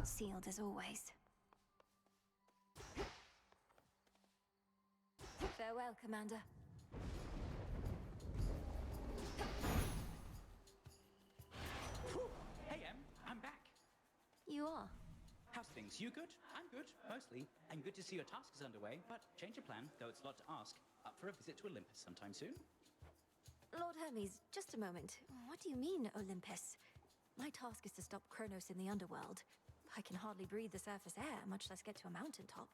Sealed as always. Farewell, Commander. Hey, Em, I'm back. You are? How's things? You good? I'm good, mostly. And good to see your task is underway, but change of plan, though it's a lot to ask. Up for a visit to Olympus sometime soon? Lord Hermes, just a moment. What do you mean, Olympus? My task is to stop Kronos in the underworld. I can hardly breathe the surface air, much less get to a mountaintop.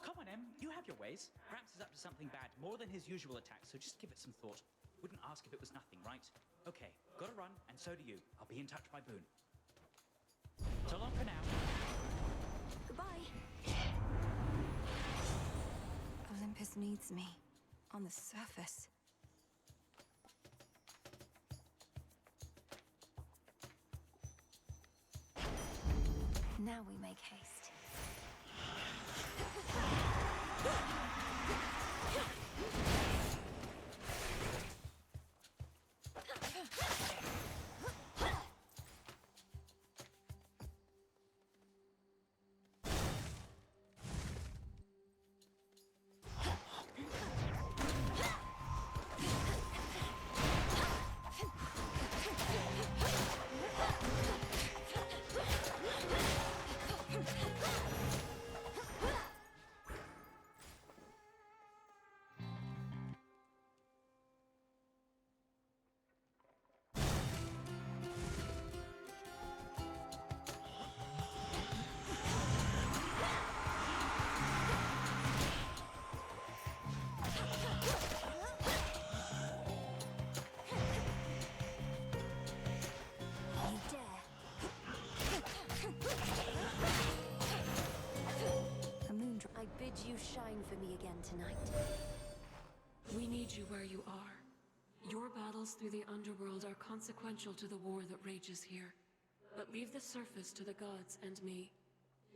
Come on, Em, you have your ways. Gramps is up to something bad, more than his usual attack, so just give it some thought. Wouldn't ask if it was nothing, right? Okay, gotta run, and so do you. I'll be in touch by Boone. So long for now. Goodbye. Olympus needs me. On the surface. Now we make haste. You dare. A moondrop. I bid you shine for me again tonight. We need you where you are. Your battles through the underworld are consequential to the war that rages here. But leave the surface to the gods and me.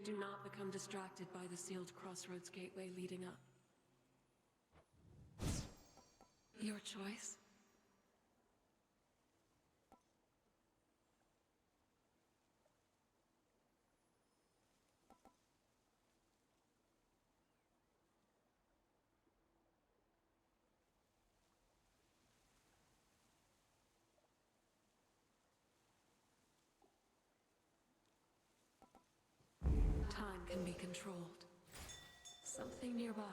Do not become distracted by the sealed crossroads gateway leading up. Your choice? Time can be controlled. Something nearby.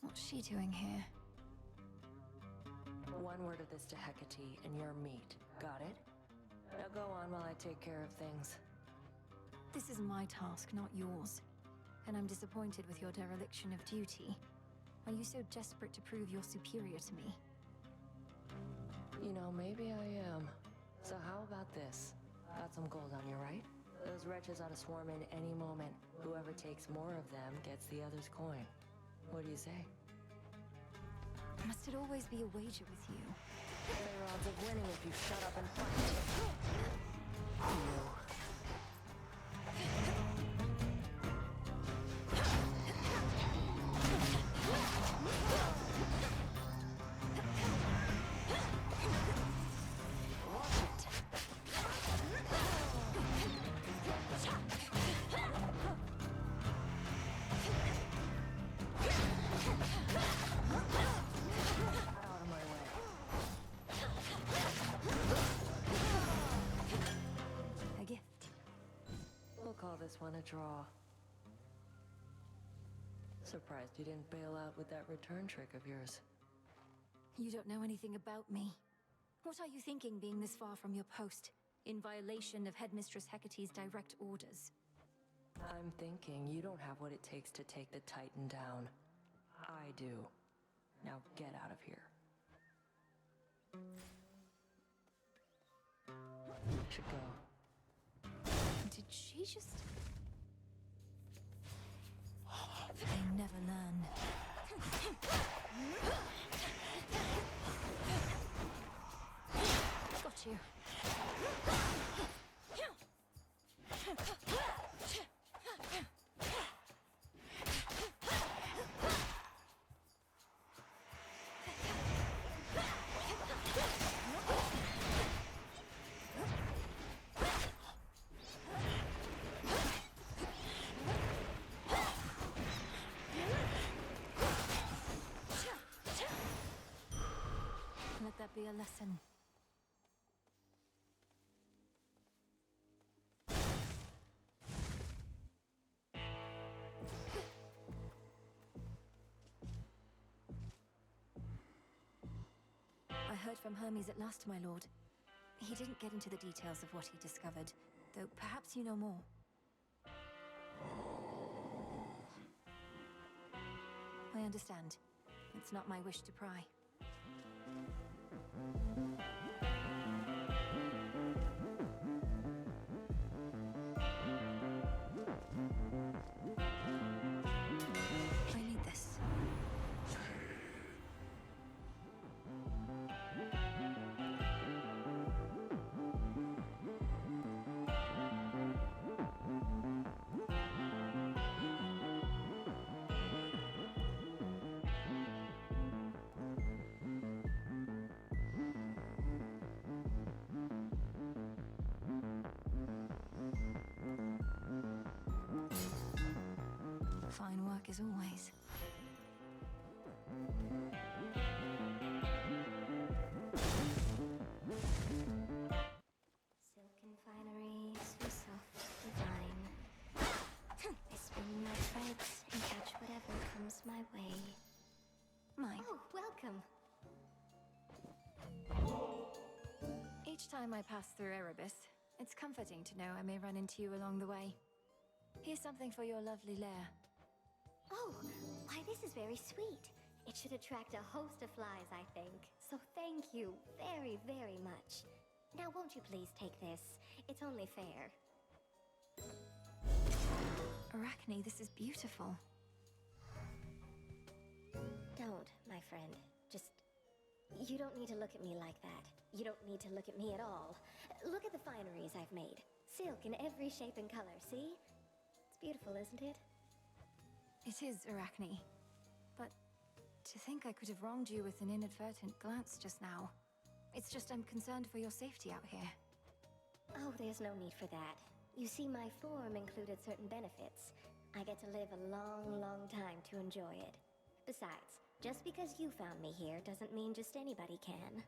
What's she doing here? One word of this to Hecate, and you're meat. Got it? Now go on while I take care of things. This is my task, not yours. And I'm disappointed with your dereliction of duty. Are you so desperate to prove you're superior to me? You know, maybe I am. So how about this? Got some gold on you, right? Those wretches ought to swarm in any moment. Whoever takes more of them gets the other's coin. What do you say? Must it always be a wager with you? Better odds of winning if you shut up and fight. You. Out of my way. A gift. We'll call this one a draw. Surprised you didn't bail out with that return trick of yours. You don't know anything about me. What are you thinking being this far from your post, in violation of Headmistress Hecate's direct orders? I'm thinking you don't have what it takes to take the Titan down. I do. Now get out of here. Should go. Did she just... They never learn. got you. Let that be a lesson. I heard from Hermes at last, my lord. He didn't get into the details of what he discovered, though perhaps you know more. I understand. It's not my wish to pry. I need this. Fine work as always. Silken finery, so soft, divine. I spin my threads and catch whatever comes my way. Mine. Oh, welcome. Each time I pass through Erebus, it's comforting to know I may run into you along the way. Here's something for your lovely lair. Oh, why this is very sweet. It should attract a host of flies, I think. So thank you very, very much. Now won't you please take this? It's only fair. Arachne, this is beautiful. Don't, my friend. Just... You don't need to look at me like that. You don't need to look at me at all. Look at the fineries I've made. Silk in every shape and color, see? It's beautiful, isn't it? It is, Arachne. But to think I could have wronged you with an inadvertent glance just now. It's just I'm concerned for your safety out here. Oh, there's no need for that. You see, my form included certain benefits. I get to live a long, long time to enjoy it. Besides, just because you found me here doesn't mean just anybody can.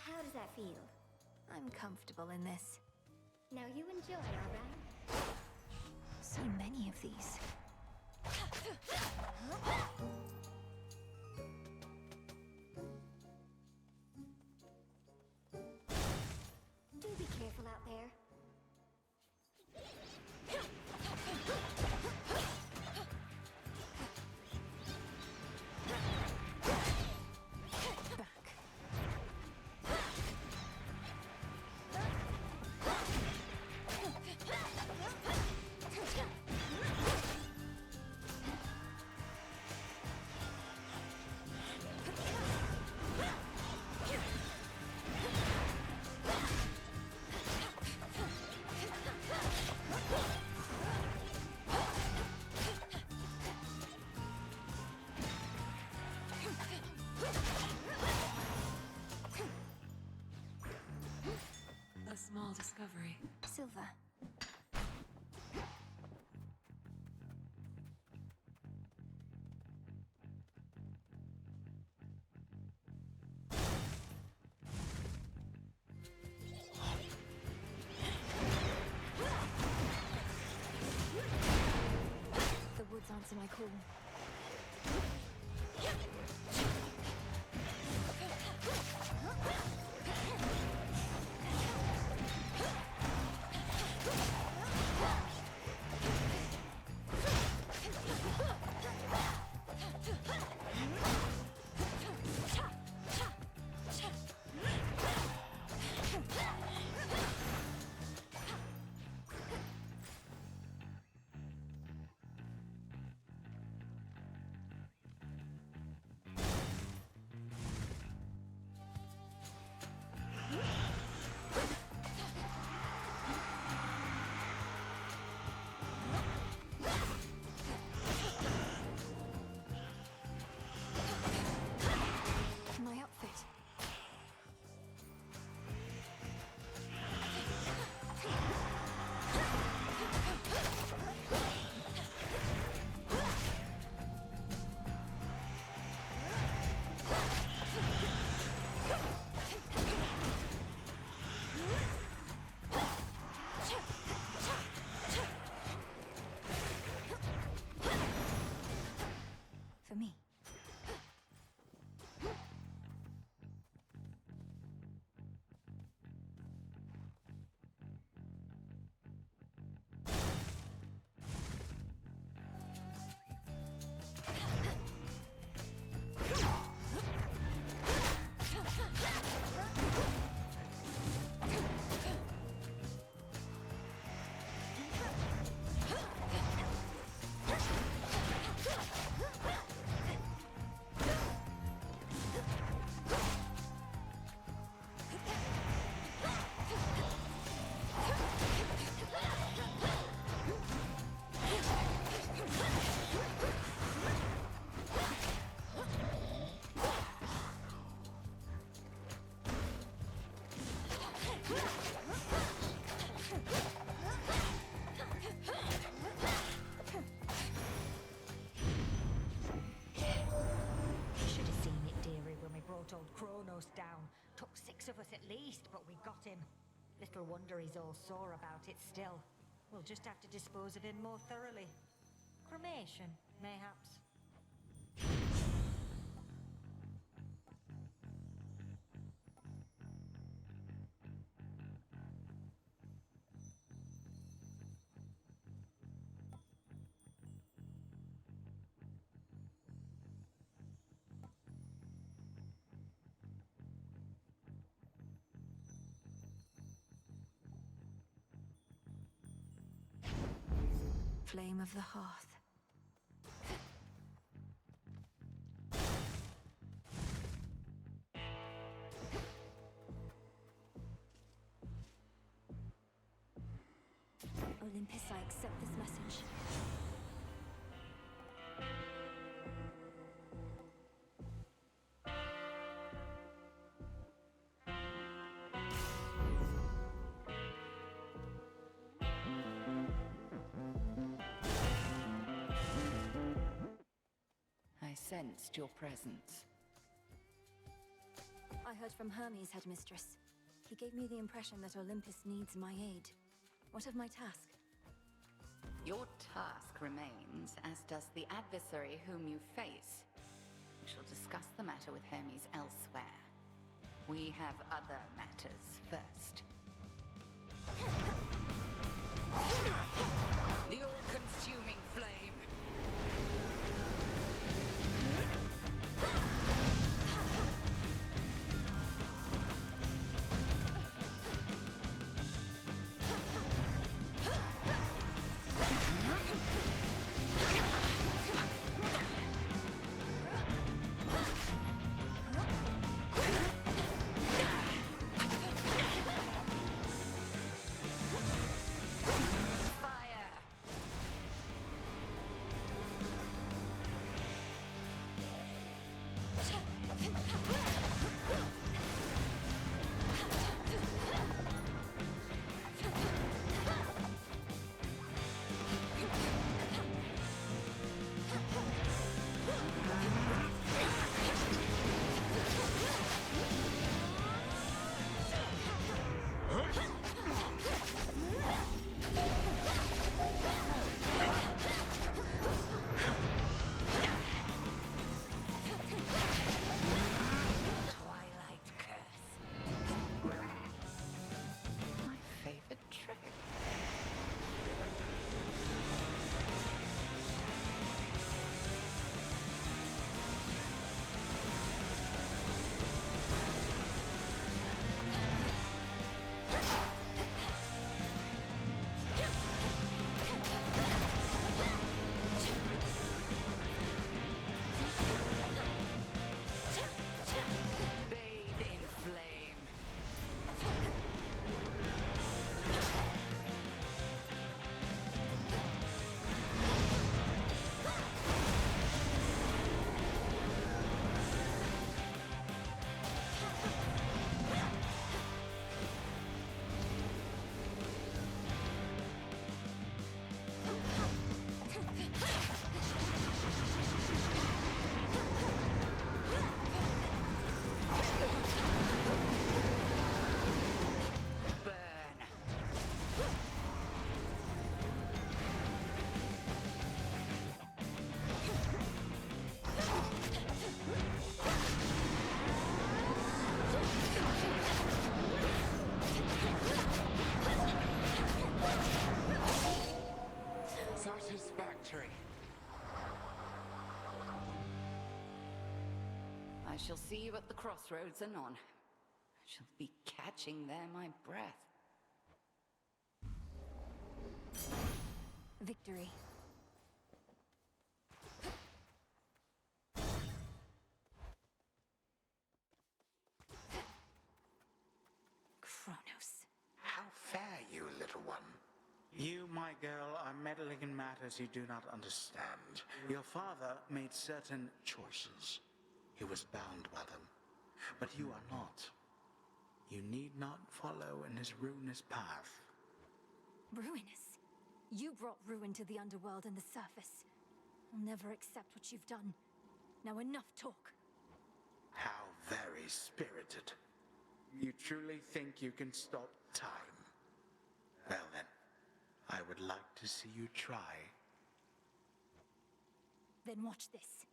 How does that feel? I'm comfortable in this. Now you enjoy, alright? So many of these. Do be careful out there. Back. A small discovery. Silver. cool. My outfit. For me. Should have seen it, dearie, when we brought old Kronos down. Took 6 of us at least, but we got him. Little wonder he's all sore about it still. We'll just have to dispose of him more thoroughly. Cremation, mayhaps. Flame of the hearth. Olympus, I accept this message. I sensed your presence. I heard from Hermes, headmistress. He gave me the impression that Olympus needs my aid. What of my task? Your task remains, as does the adversary whom you face. We shall discuss the matter with Hermes elsewhere. We have other matters first. The all-consuming flame! shall see you at the crossroads anon. I shall be catching there my breath. Victory. Kronos. How fare you, little one? You, my girl, are meddling in matters you do not understand. Your father made certain choices. He was bound by them. But you are not. You need not follow in his ruinous path. Ruinous? You brought ruin to the underworld and the surface. I'll never accept what you've done. Now enough talk. How very spirited. You truly think you can stop time? Well then, I would like to see you try. Then watch this.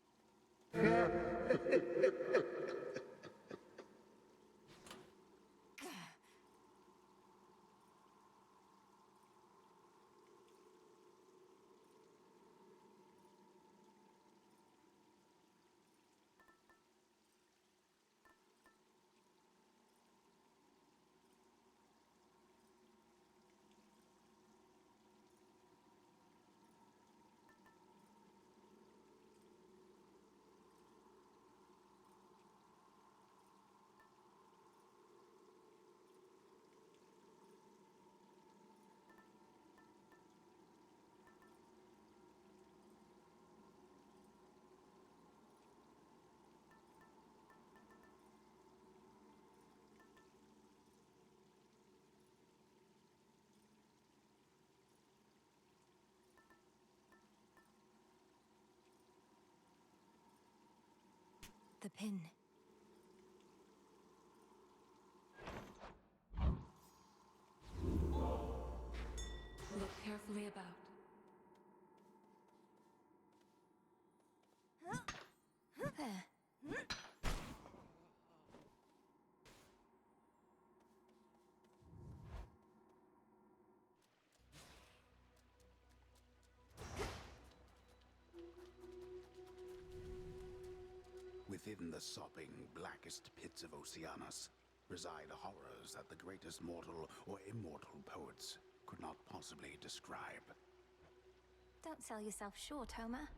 The pin. Look carefully about. There. Within the sopping, blackest pits of Oceanus reside horrors that the greatest mortal or immortal poets could not possibly describe. Don't sell yourself short, Homer.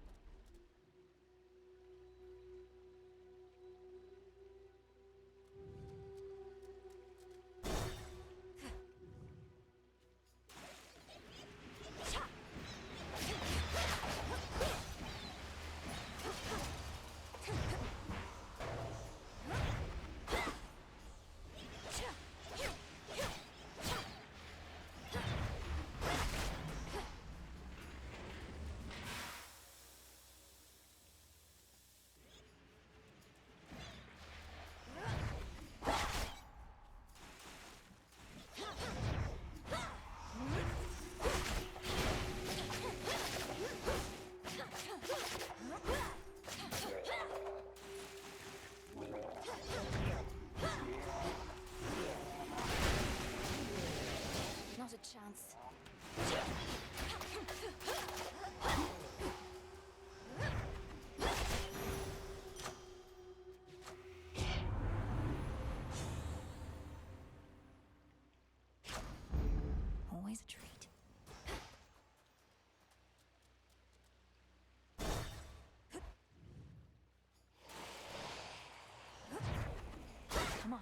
Not a chance. Always a treat. Come on.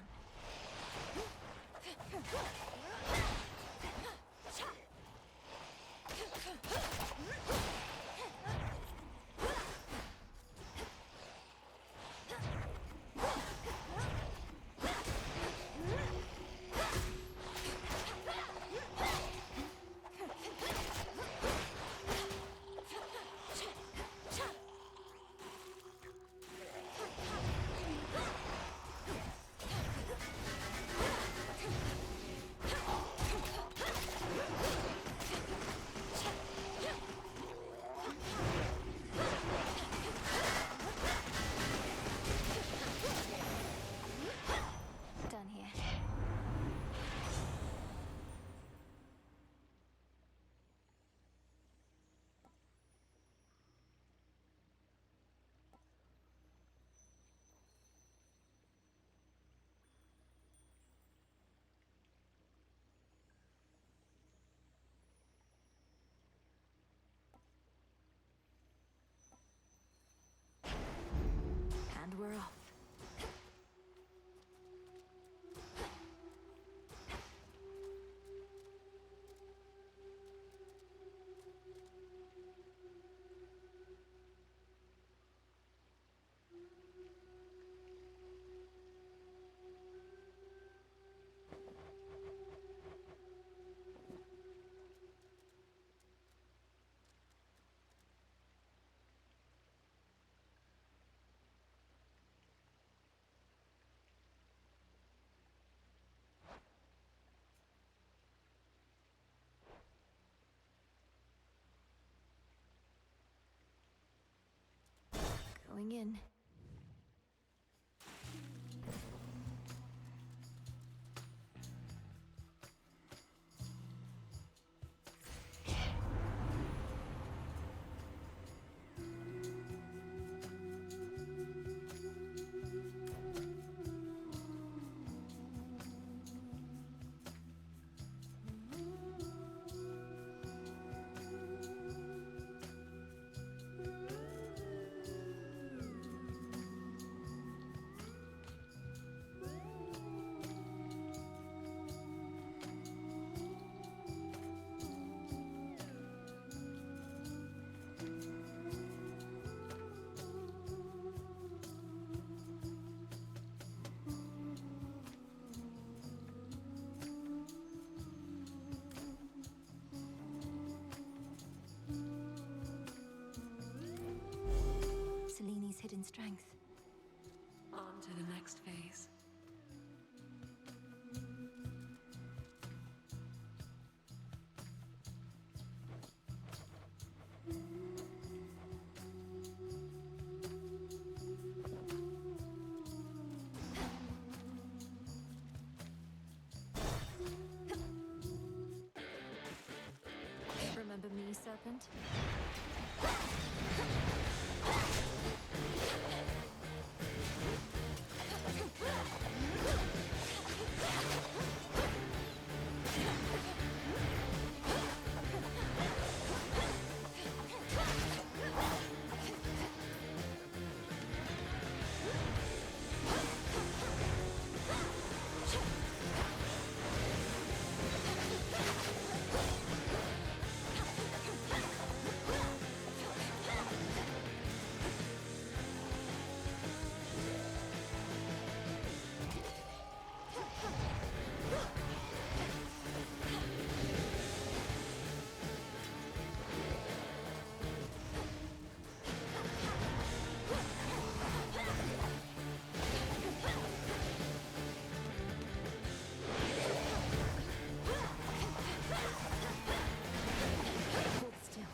going in. Seleni's hidden strength. On to the next phase. Remember me, Serpent? Hold still.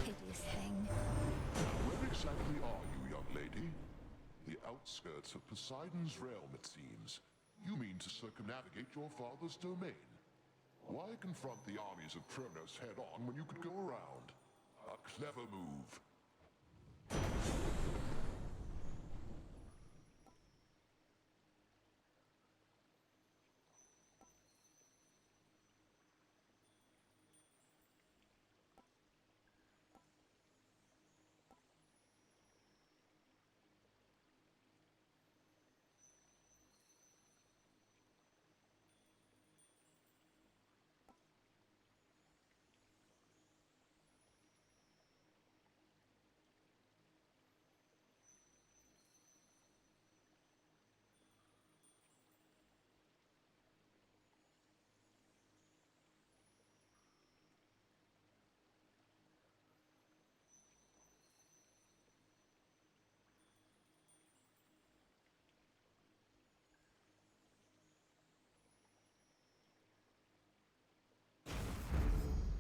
Hideous thing. Where exactly are you, young lady? The outskirts of Poseidon's realm, it seems. You mean to circumnavigate your father's domain? Why confront the armies of Kronos head-on when you could go around? A clever move.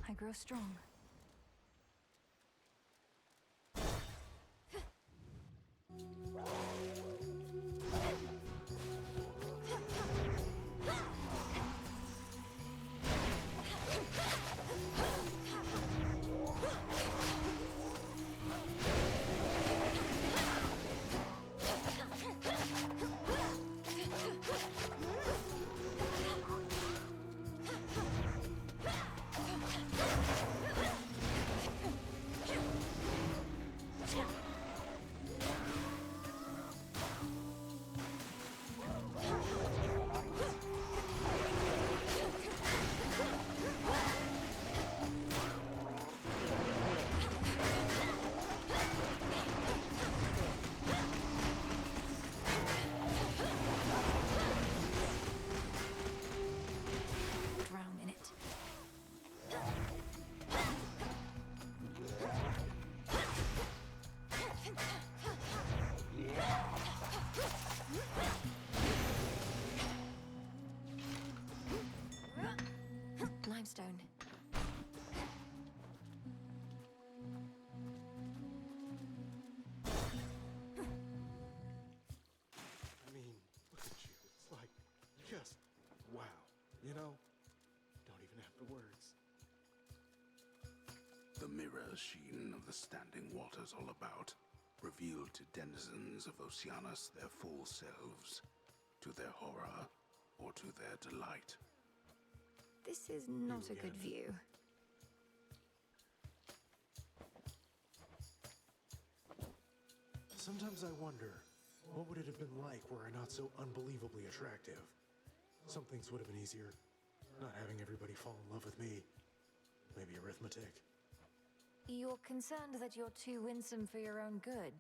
I grow strong. You know, don't even have the words. The mirror sheen of the standing waters all about revealed to denizens of Oceanus their full selves, to their horror or to their delight. This is not a good view. Sometimes I wonder, what would it have been like were I not so unbelievably attractive? Some things would have been easier. Not having everybody fall in love with me. Maybe arithmetic. You're concerned that you're too winsome for your own good.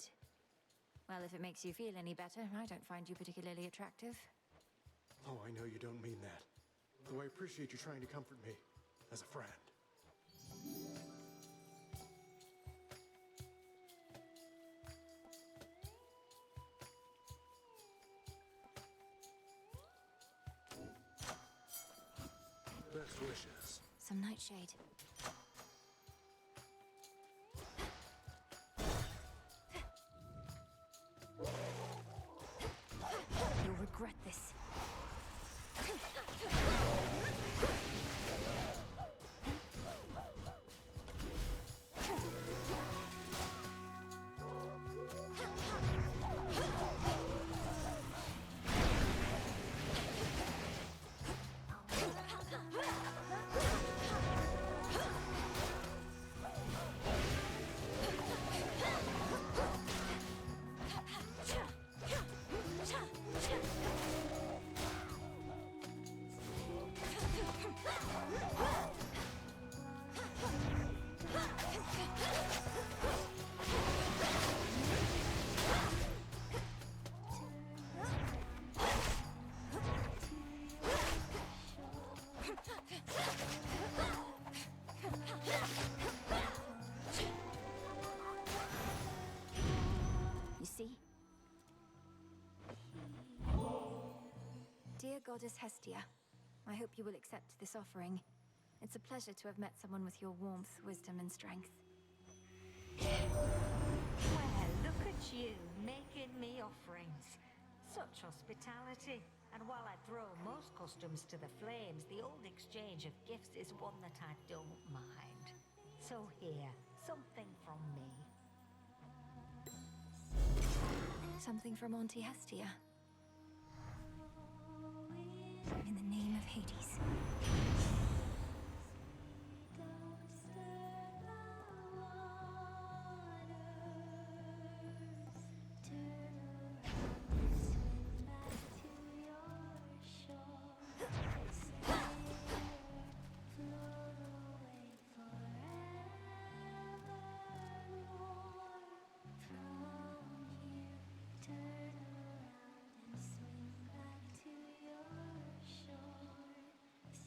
Well, if it makes you feel any better, I don't find you particularly attractive. Oh, I know you don't mean that. Though I appreciate you trying to comfort me, as a friend. Best wishes. Some nightshade. You'll regret this. You see? Dear Goddess Hestia, I hope you will accept this offering. It's a pleasure to have met someone with your warmth, wisdom, and strength. Well, look at you, making me offerings. Such hospitality. And while I throw most customs to the flames, the old exchange of gifts is one that I don't mind. So here, something from me. Something from Auntie Hestia. In the name of Hades.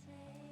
Say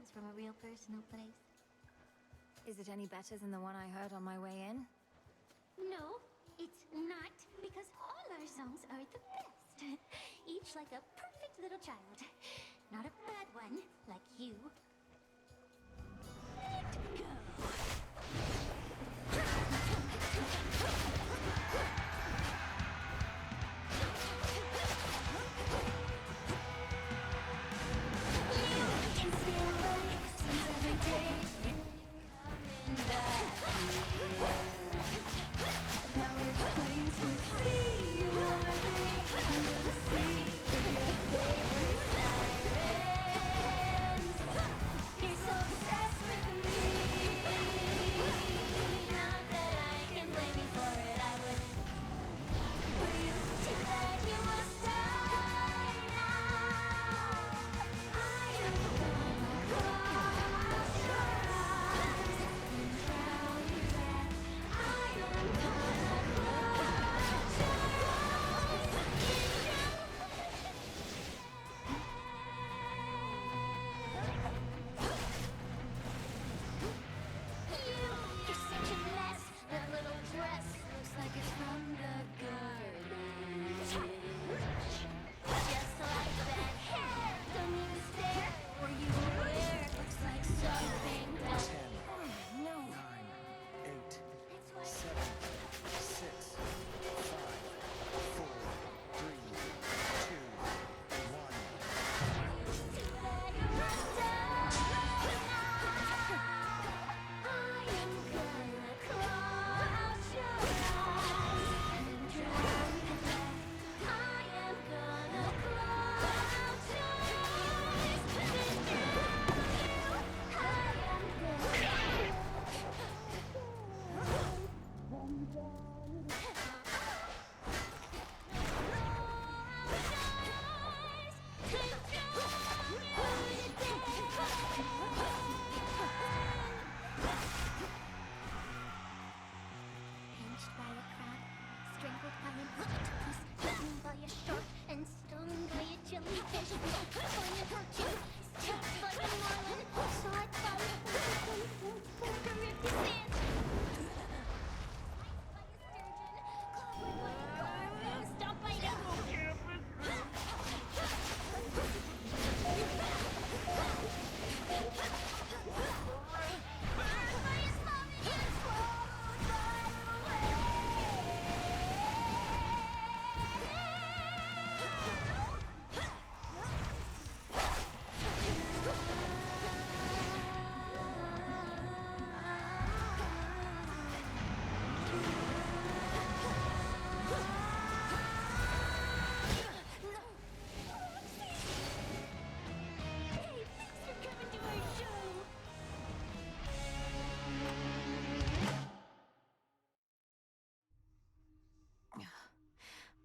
sounds from a real personal place. Is it any better than the one I heard on my way in? No, it's not, because all our songs are the best. Each like a perfect little child. Not a bad one, like you. Let go.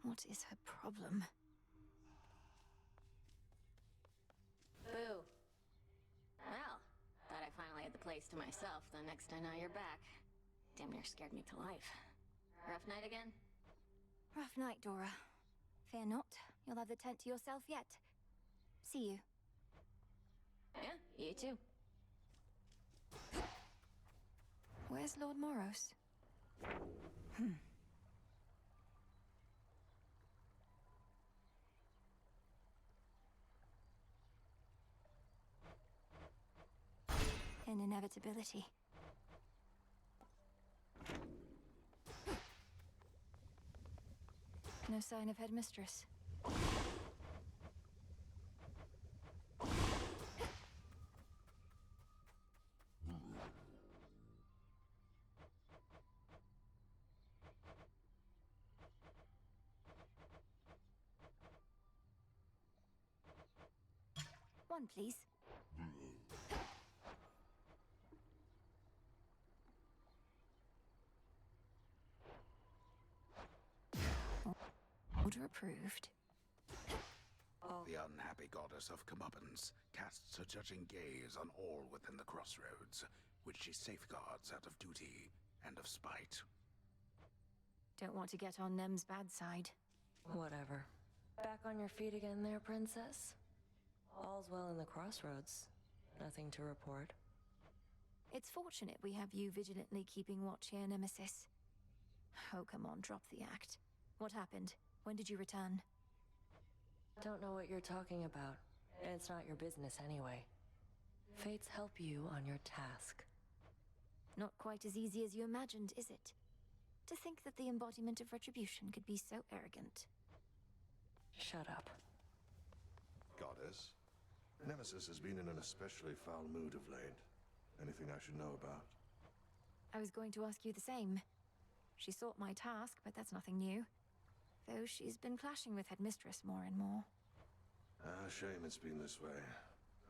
What is her problem? Boo. Well, thought I finally had the place to myself the next I know you're back. Damn near scared me to life. Rough night again? Rough night, Dora. Fear not, you'll have the tent to yourself yet. See you. Yeah, you too. Where's Lord Moros? An inevitability. No sign of Headmistress. One, please. Order approved. The unhappy goddess of comeuppance casts her judging gaze on all within the crossroads, which she safeguards out of duty and of spite. Don't want to get on Nem's bad side. Whatever. Back on your feet again there, princess? All's well in the crossroads. Nothing to report. It's fortunate we have you vigilantly keeping watch here, Nemesis. Oh, come on, drop the act. What happened? When did you return? Don't know what you're talking about. It's not your business anyway. Fates help you on your task. Not quite as easy as you imagined, is it? To think that the embodiment of retribution could be so arrogant. Shut up. Goddess, Nemesis has been in an especially foul mood of late. Anything I should know about? I was going to ask you the same. She sought my task, but that's nothing new. Though she's been clashing with Headmistress more and more. Shame it's been this way.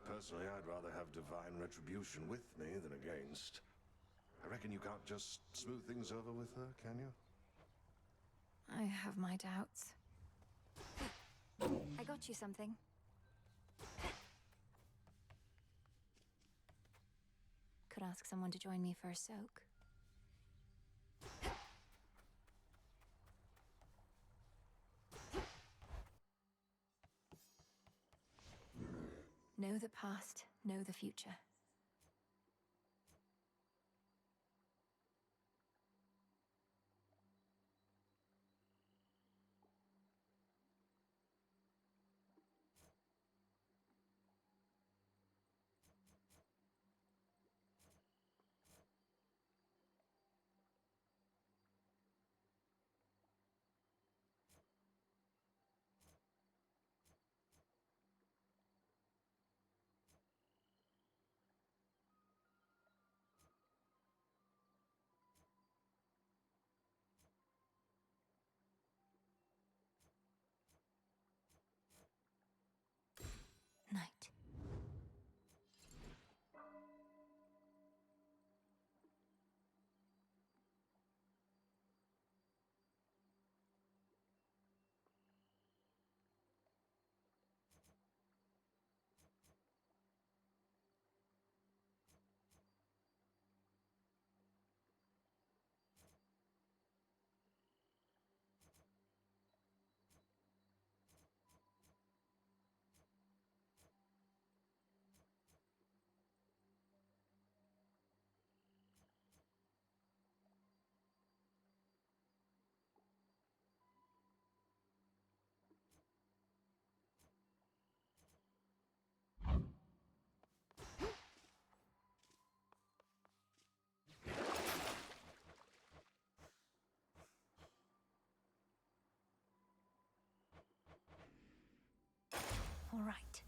Personally, I'd rather have divine retribution with me than against. I reckon you can't just smooth things over with her, can you? I have my doubts. I got you something. Could ask someone to join me for a soak. Know the past, know the future. Night. All right.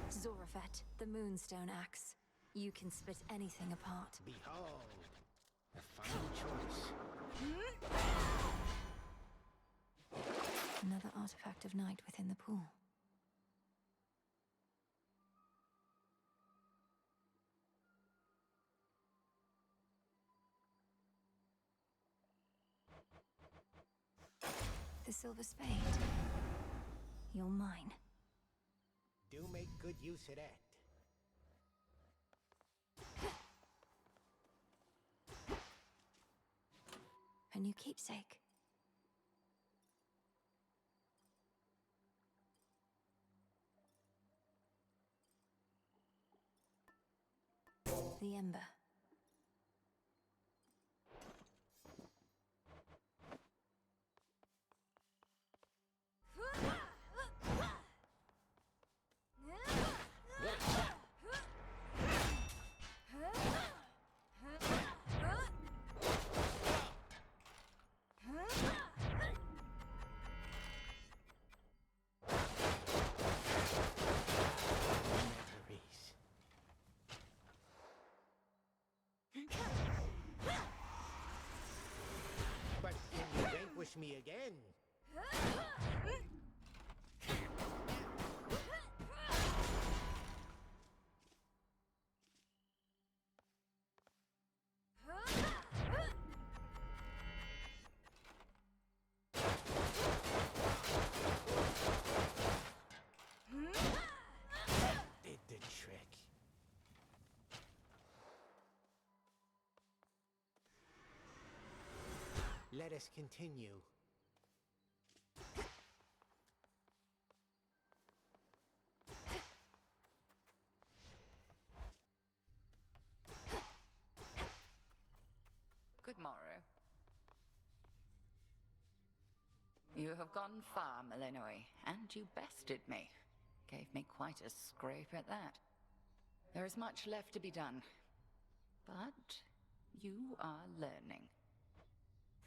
Zorafet, the Moonstone Axe. You can split anything apart. Behold, the final choice. Another artifact of night within the pool. The silver spade. You're mine. Do make good use of that. A new keepsake. The Ember. But can you vanquish me again? Did the trick. Let us continue. You have gone far, Melenoi, and you bested me. Gave me quite a scrape at that. There is much left to be done. But you are learning.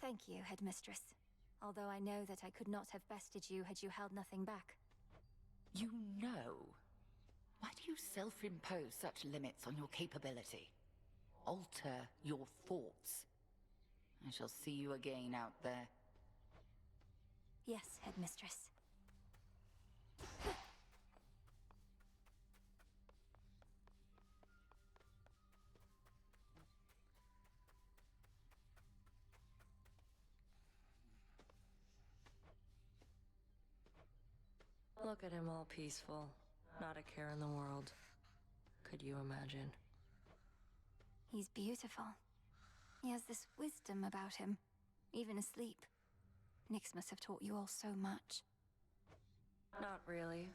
Thank you, Headmistress. Although I know that I could not have bested you had you held nothing back. You know? Why do you self-impose such limits on your capability? Alter your thoughts. I shall see you again out there. Yes, Headmistress. Look at him all peaceful. Not a care in the world. Could you imagine? He's beautiful. He has this wisdom about him, even asleep. Nyx must have taught you all so much. Not really.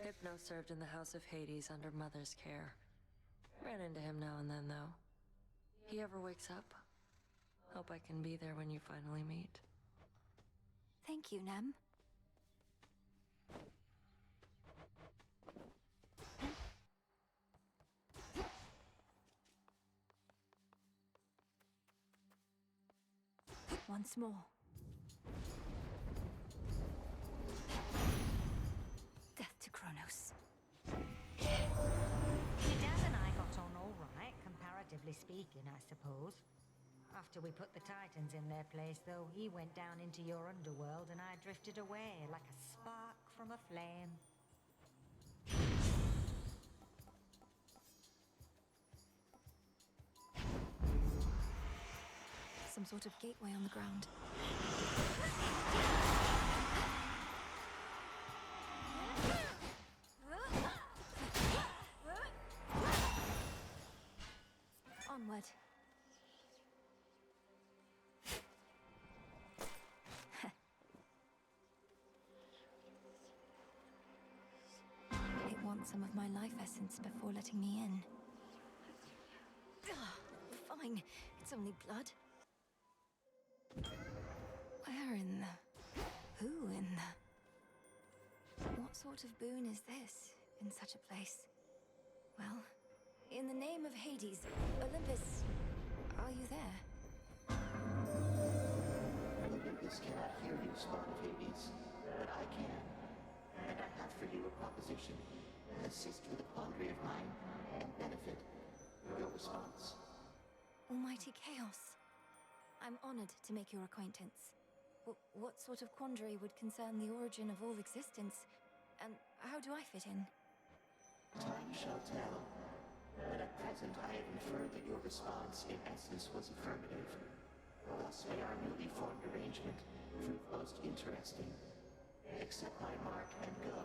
Hypno served in the House of Hades under Mother's care. Ran into him now and then, though. He ever wakes up? Hope I can be there when you finally meet. Thank you, Nem. Once more. Death to Kronos. Your dad and I got on all right, comparatively speaking, I suppose. After we put the Titans in their place, though, he went down into your underworld and I drifted away like a spark from a flame. Some sort of gateway on the ground. Onward. It wants some of my life essence before letting me in. Fine, it's only blood. Where in the... who in the... What sort of boon is this, in such a place? Well, in the name of Hades, Olympus, are you there? Olympus cannot hear you, Spawn of Hades, but I can. And I have for you a proposition. Assist with a quandary of mine, and benefit your response. Almighty Chaos. I'm honored to make your acquaintance. What sort of quandary would concern the origin of all existence? And how do I fit in? Time shall tell. But at present I have inferred that your response, in essence, was affirmative. Thus may our newly formed arrangement prove most interesting. Accept my mark and go.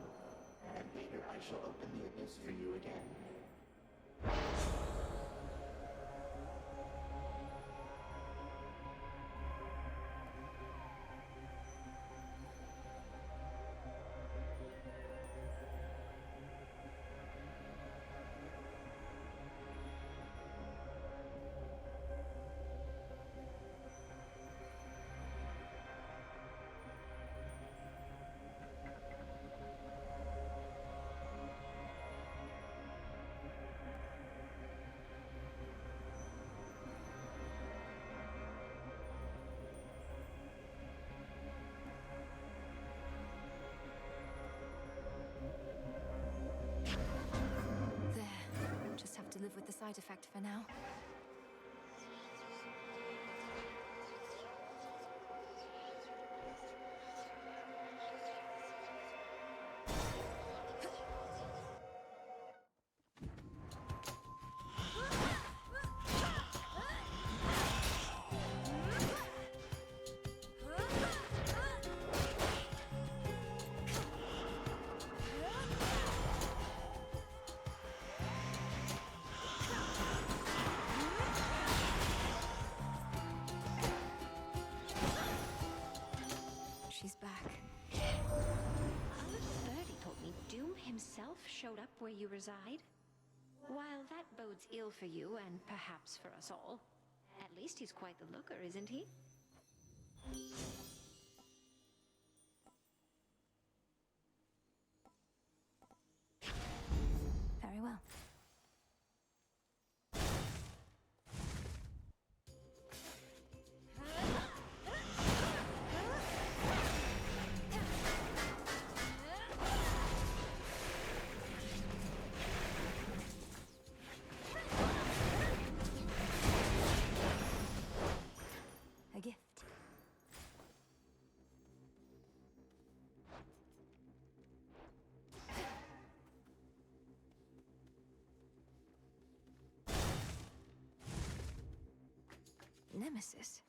And later I shall open the abyss for you again. To live with the side effect for now. She's back. A little birdie told me Doom himself showed up where you reside. While that bodes ill for you, and perhaps for us all, at least he's quite the looker, isn't he? Nemesis.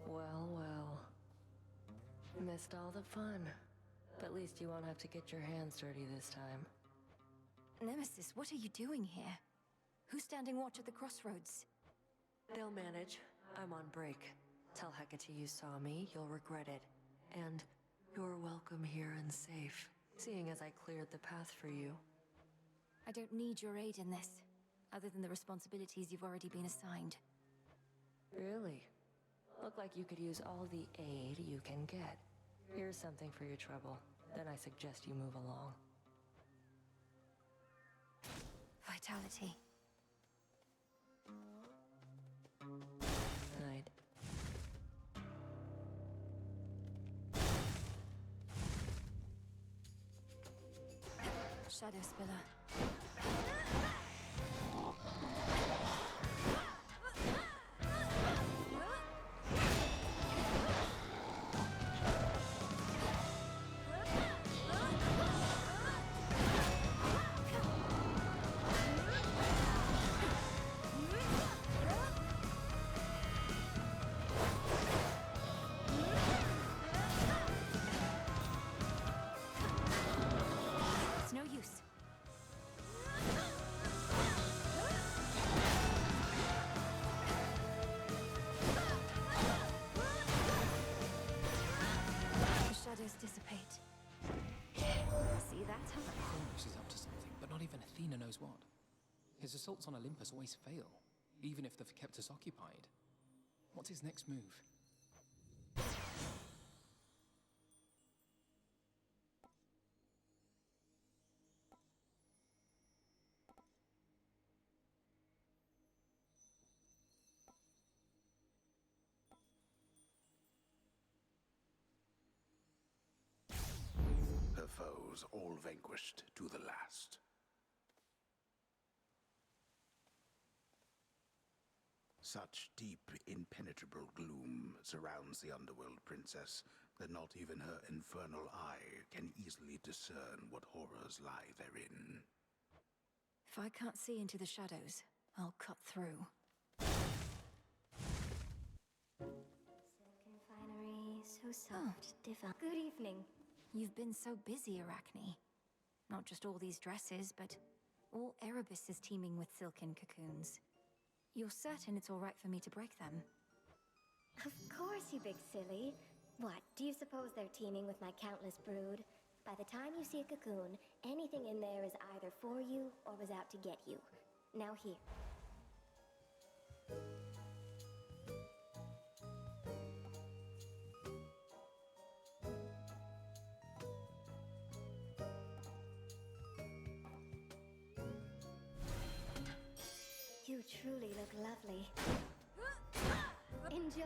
Well, well. Missed all the fun. But at least you won't have to get your hands dirty this time. Nemesis, what are you doing here? Who's standing watch at the crossroads? They'll manage. I'm on break. Tell Hecate you saw me, you'll regret it. And you're welcome here and safe, seeing as I cleared the path for you. I don't need your aid in this, other than the responsibilities you've already been assigned. Really? Look like you could use all the aid you can get. Here's something for your trouble. Then I suggest you move along. Vitality. Night. Shadow Spiller. It's no use. The shadows dissipate. See that? Kronos is up to something, but not even Athena knows what. His assaults on Olympus always fail, even if they've kept us occupied. What's his next move? Her foes all vanquished to the last. Such deep, impenetrable gloom surrounds the Underworld Princess that not even her infernal eye can easily discern what horrors lie therein. If I can't see into the shadows, I'll cut through. Silken finery, so soft, divine. Good evening. You've been so busy, Arachne. Not just all these dresses, but all Erebus is teeming with silken cocoons. You're certain it's all right for me to break them? Of course, you big silly. What, do you suppose they're teeming with my countless brood? By the time you see a cocoon, anything in there is either for you or was out to get you. Now here. You truly look lovely. Enjoy.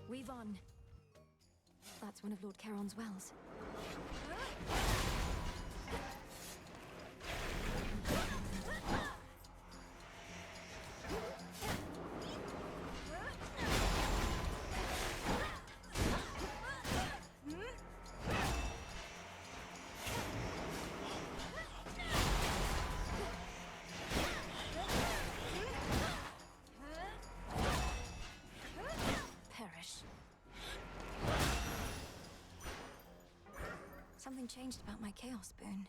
Weave on. That's one of Lord Charon's wells. Perish. Something changed about my Chaos Boon.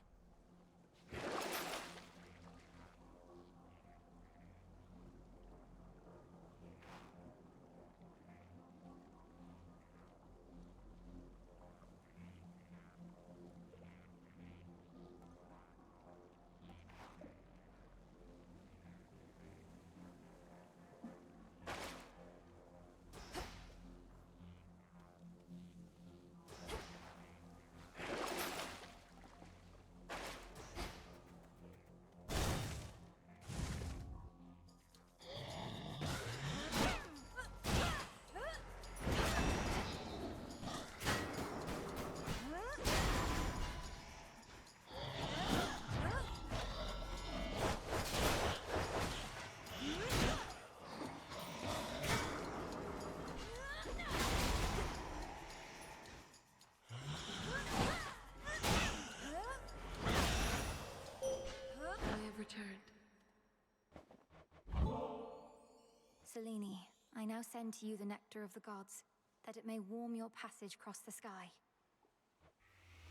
Selene, I now send to you the nectar of the gods, that it may warm your passage across the sky.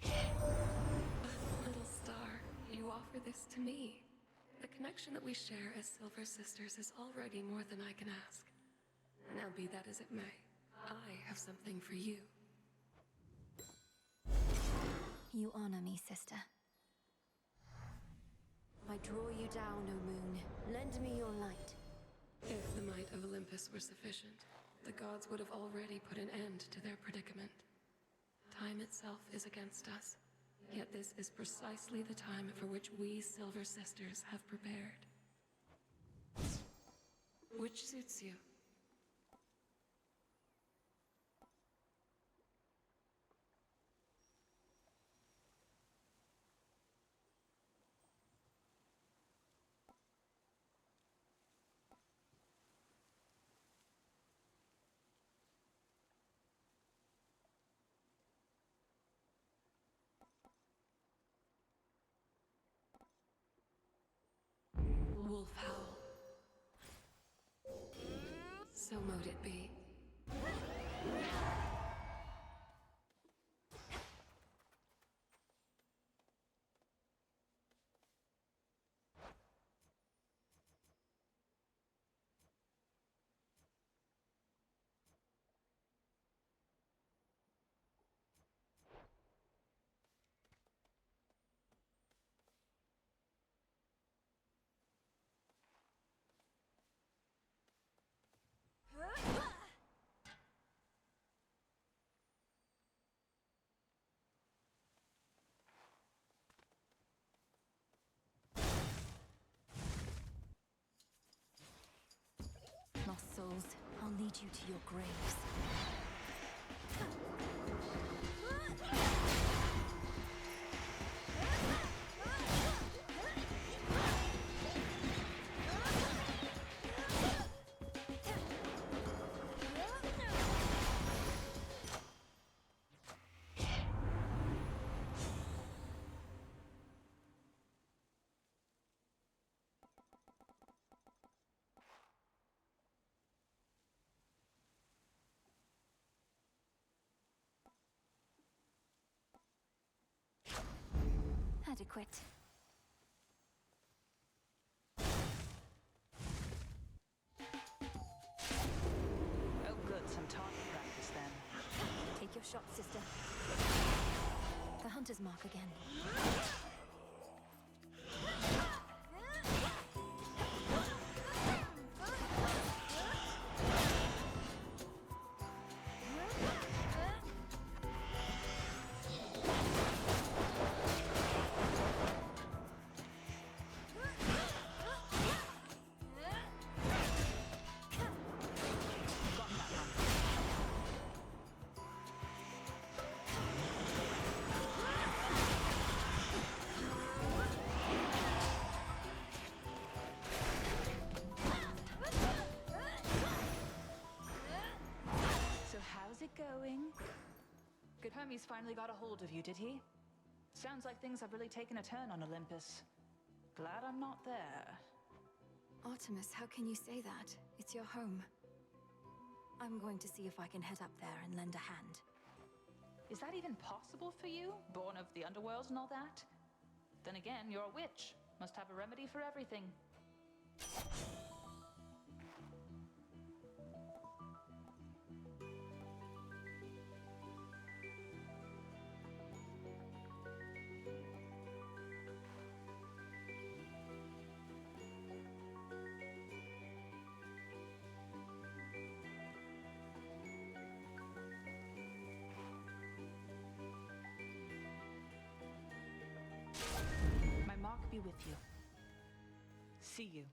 Little star, you offer this to me. The connection that we share as Silver Sisters is already more than I can ask. Now be that as it may, I have something for you. You honor me, sister. I draw you down, O moon. Lend me your light. If the might of Olympus were sufficient, the gods would have already put an end to their predicament. Time itself is against us, yet this is precisely the time for which we Silver Sisters have prepared. Which suits you? Wolf howl. So mote it be. Lost souls, I'll lead you to your graves. Adequate. Oh good, some target practice then. Take your shot, sister. The hunter's mark again. Going? Good Hermes finally got a hold of you, did he? Sounds like things have really taken a turn on Olympus. Glad I'm not there. Artemis, how can you say that? It's your home. I'm going to see if I can head up there and lend a hand. Is that even possible for you? Born of the underworld and all that? Then again, you're a witch. Must have a remedy for everything. My mark be with you. See you.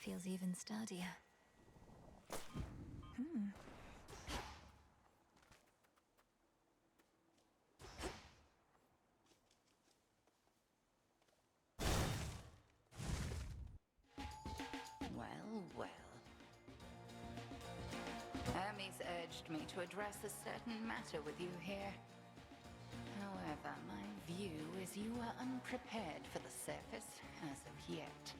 feels even sturdier. Hmm. Well, well. Hermes urged me to address a certain matter with you here. However, my view is you are unprepared for the surface as of yet.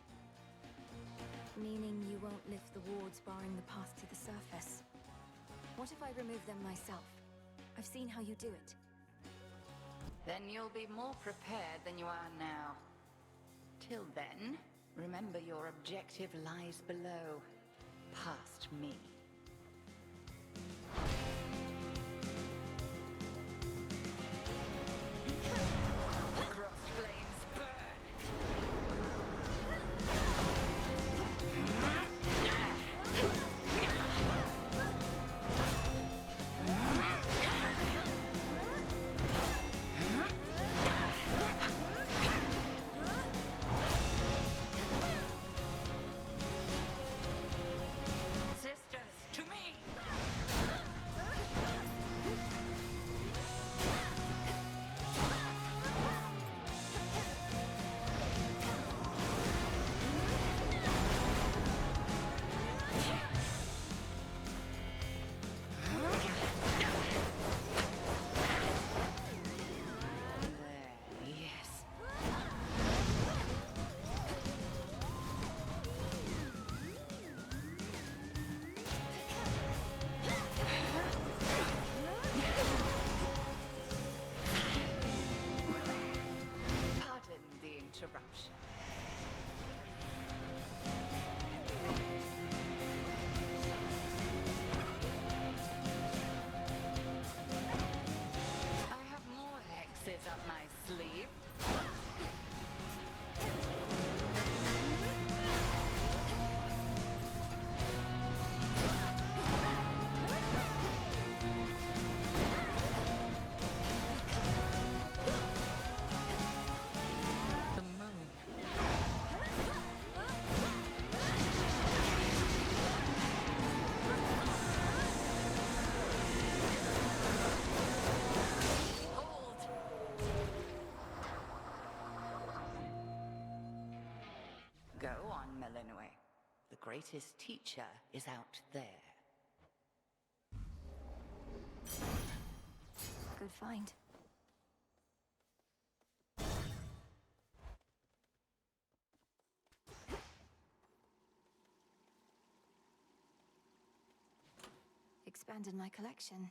Meaning you won't lift the wards barring the path to the surface. What if I remove them myself? I've seen how you do it. Then you'll be more prepared than you are now. Till then, remember your objective lies below, past me. Crossed flames burn! Sisters, to me! Yes. Pardon the interruption. I have more hexes up my sleeve. The moon. Hold! Go on, Melinoe. The greatest teacher is out there. Good find. Expanded my collection.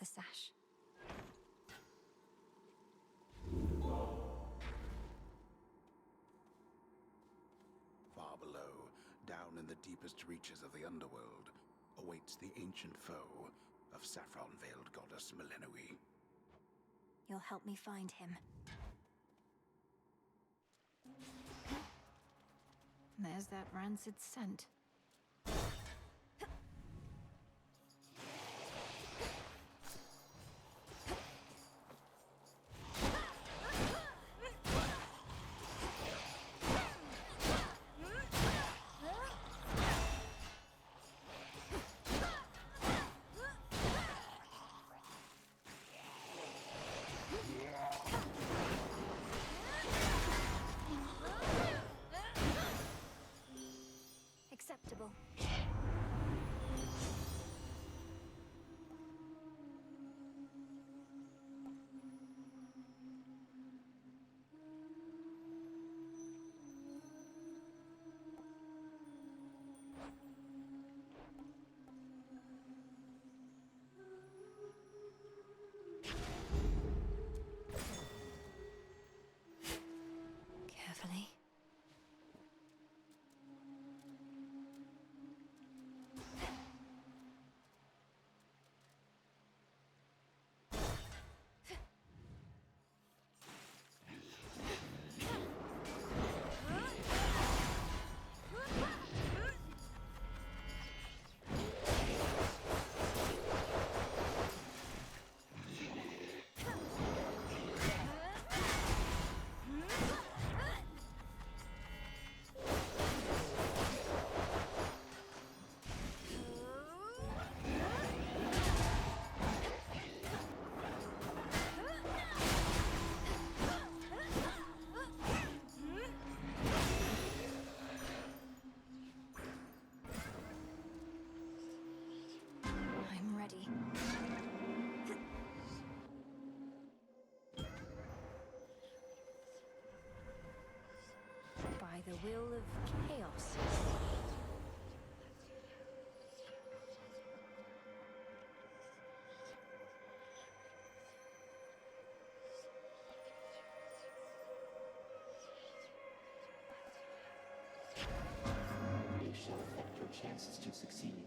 The sash. Far below, down in the deepest reaches of the underworld, awaits the ancient foe of saffron-veiled goddess Melinoe. You'll help me find him. There's that rancid scent. trouble. Carefully. I'm ready. By the will of chaos. It shall affect your chances to succeed.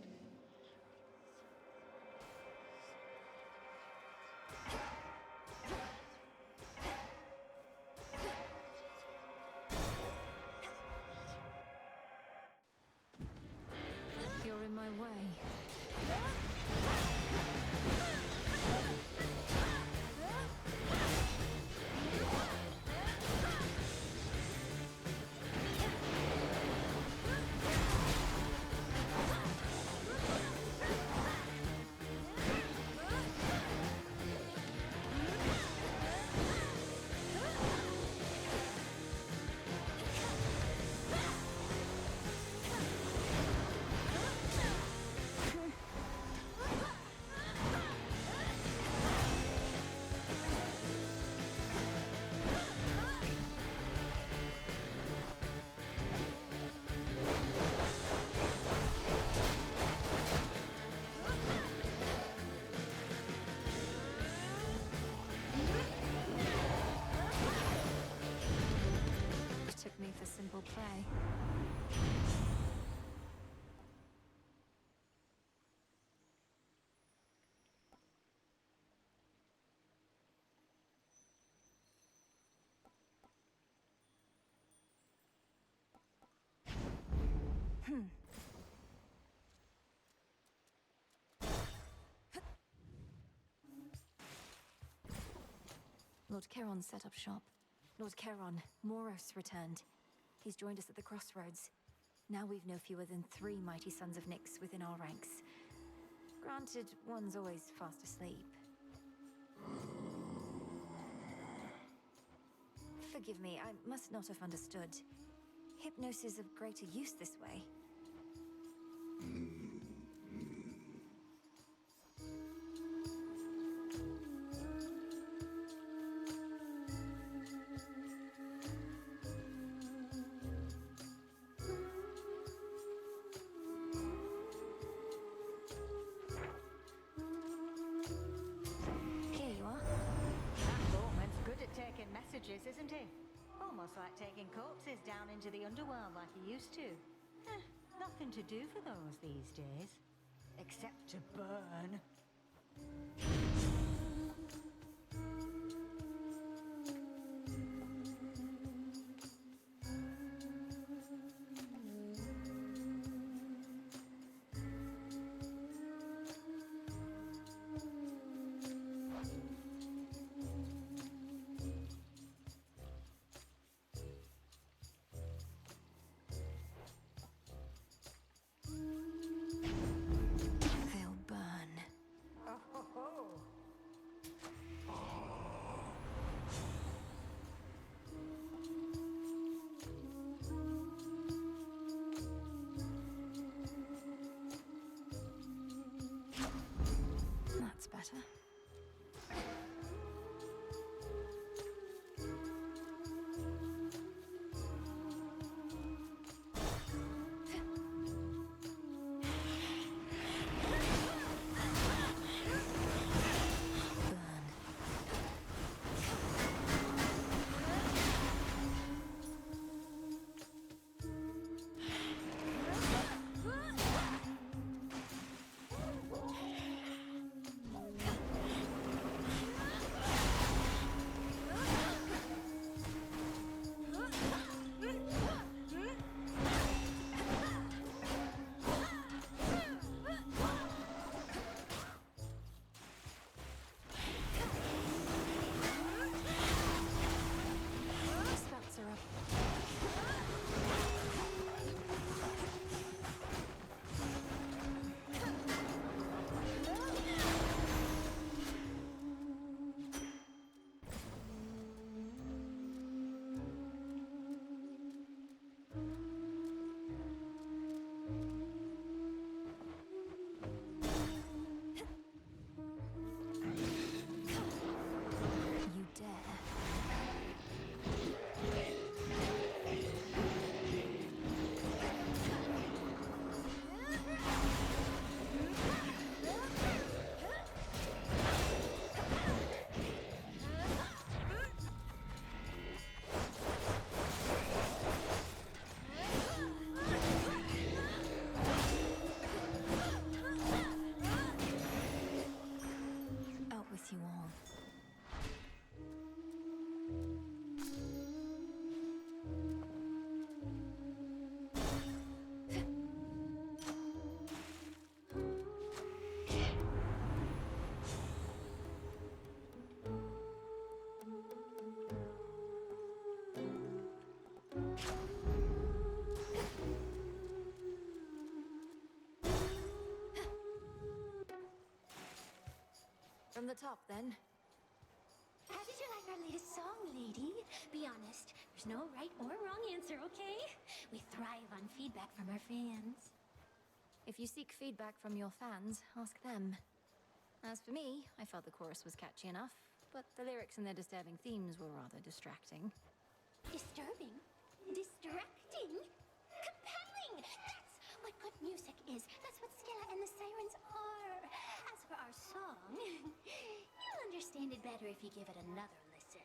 You're in my way. Took me for simple play. Lord Charon set up shop. Lord Charon, Moros returned. He's joined us at the crossroads. Now we've no fewer than 3 mighty sons of Nyx within our ranks. Granted, one's always fast asleep. Forgive me, I must not have understood. Hypnosis of greater use this way. Here you are. That Bowman's good at taking messages, isn't he? Almost like taking corpses down into the underworld like he used to. Nothing to do for those these days. Except to burn. They'll burn. Oh, ho, ho. From the top, then. How did you like our latest song, lady? Be honest, there's no right or wrong answer, okay? We thrive on feedback from our fans. If you seek feedback from your fans, ask them. As for me, I felt the chorus was catchy enough, but the lyrics and their disturbing themes were rather distracting. Disturbing? Distracting? Compelling! That's what good music is. That's what Skilla and the Sirens are. As for our song, you'll understand it better if you give it another listen.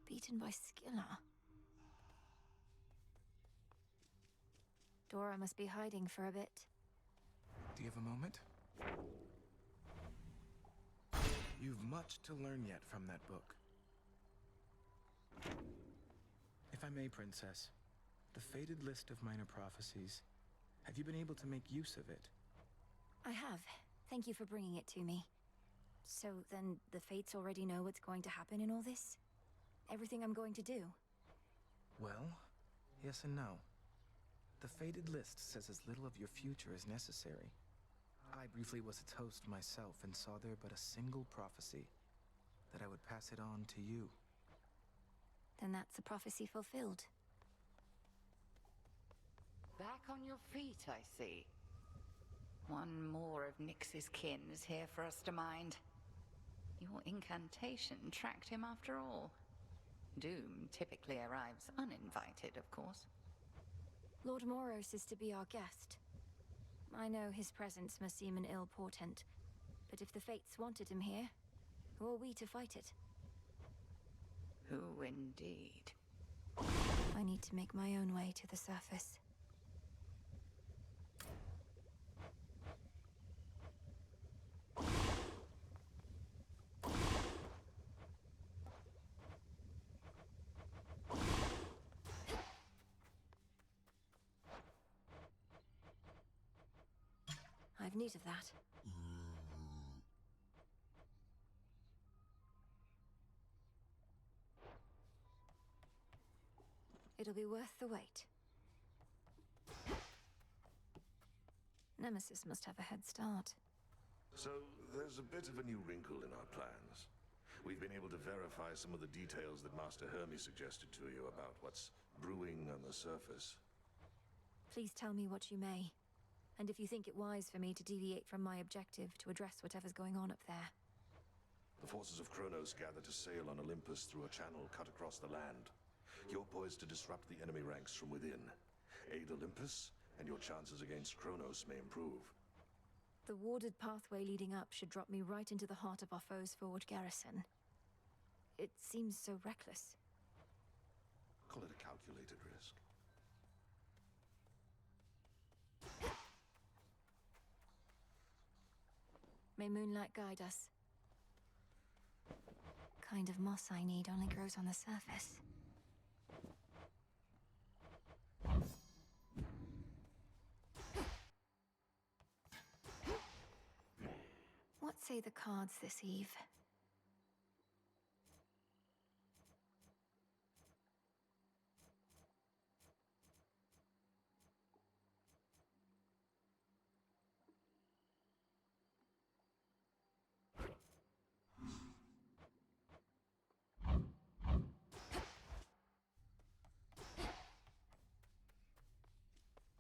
Beaten by Skilla. Dora must be hiding for a bit. Do you have a moment? You've much to learn yet from that book. If I may, Princess, the fated list of minor prophecies, have you been able to make use of it? I have. Thank you for bringing it to me. So then the Fates already know what's going to happen in all this? Everything I'm going to do? Well, yes and no. The fated list says as little of your future as necessary. I briefly was its host myself and saw there but a single prophecy, that I would pass it on to you. Then that's a prophecy fulfilled. Back on your feet, I see. One more of Nyx's kin is here for us to mind. Your incantation tracked him after all. Doom typically arrives uninvited, of course. Lord Moros is to be our guest. I know his presence must seem an ill portent, but if the Fates wanted him here, who are we to fight it? Who indeed? I need to make my own way to the surface. I've need of that. It'll be worth the wait. Nemesis must have a head start. So, there's a bit of a new wrinkle in our plans. We've been able to verify some of the details that Master Hermes suggested to you about what's brewing on the surface. Please tell me what you may. And if you think it wise for me to deviate from my objective to address whatever's going on up there. The forces of Kronos gather to sail on Olympus through a channel cut across the land. You're poised to disrupt the enemy ranks from within. Aid Olympus, and your chances against Kronos may improve. The warded pathway leading up should drop me right into the heart of our foe's forward garrison. It seems so reckless. Call it a calculated risk. May moonlight guide us. Kind of moss I need only grows on the surface. What say the cards this eve?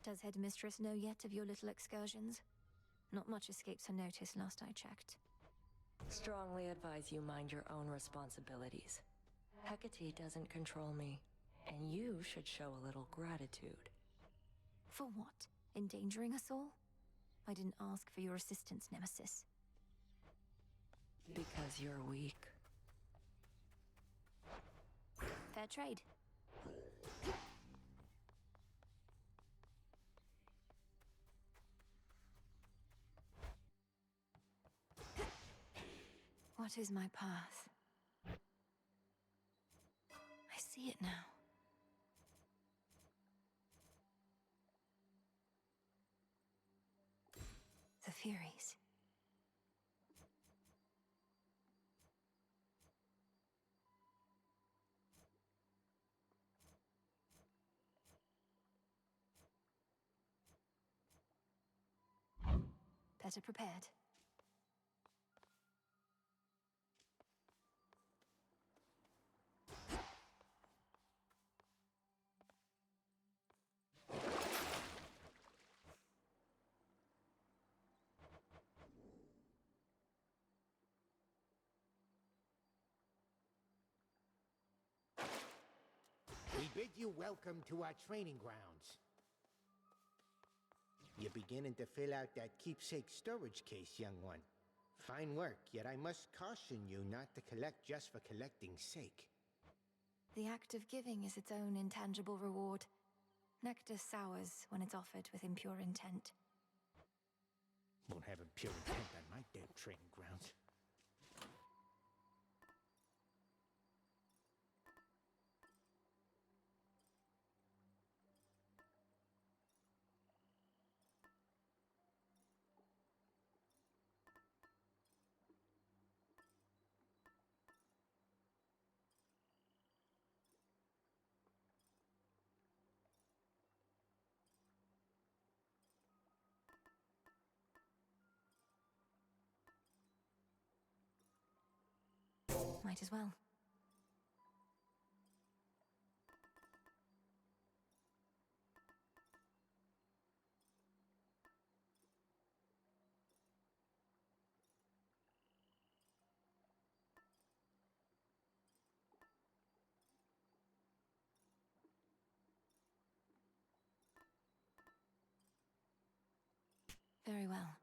Does Headmistress know yet of your little excursions? Not much escapes her notice last I checked. Strongly advise you mind your own responsibilities. Hecate doesn't control me, and you should show a little gratitude. For what? Endangering us all? I didn't ask for your assistance, Nemesis. Because you're weak. Fair trade. What is my path? I see it now. The Furies. Better prepared. We bid you welcome to our training grounds. You're beginning to fill out that keepsake storage case, young one. Fine work, yet I must caution you not to collect just for collecting's sake. The act of giving is its own intangible reward. Nectar sours when it's offered with impure intent. Won't have impure intent on my damn training grounds. Might as well. Very well.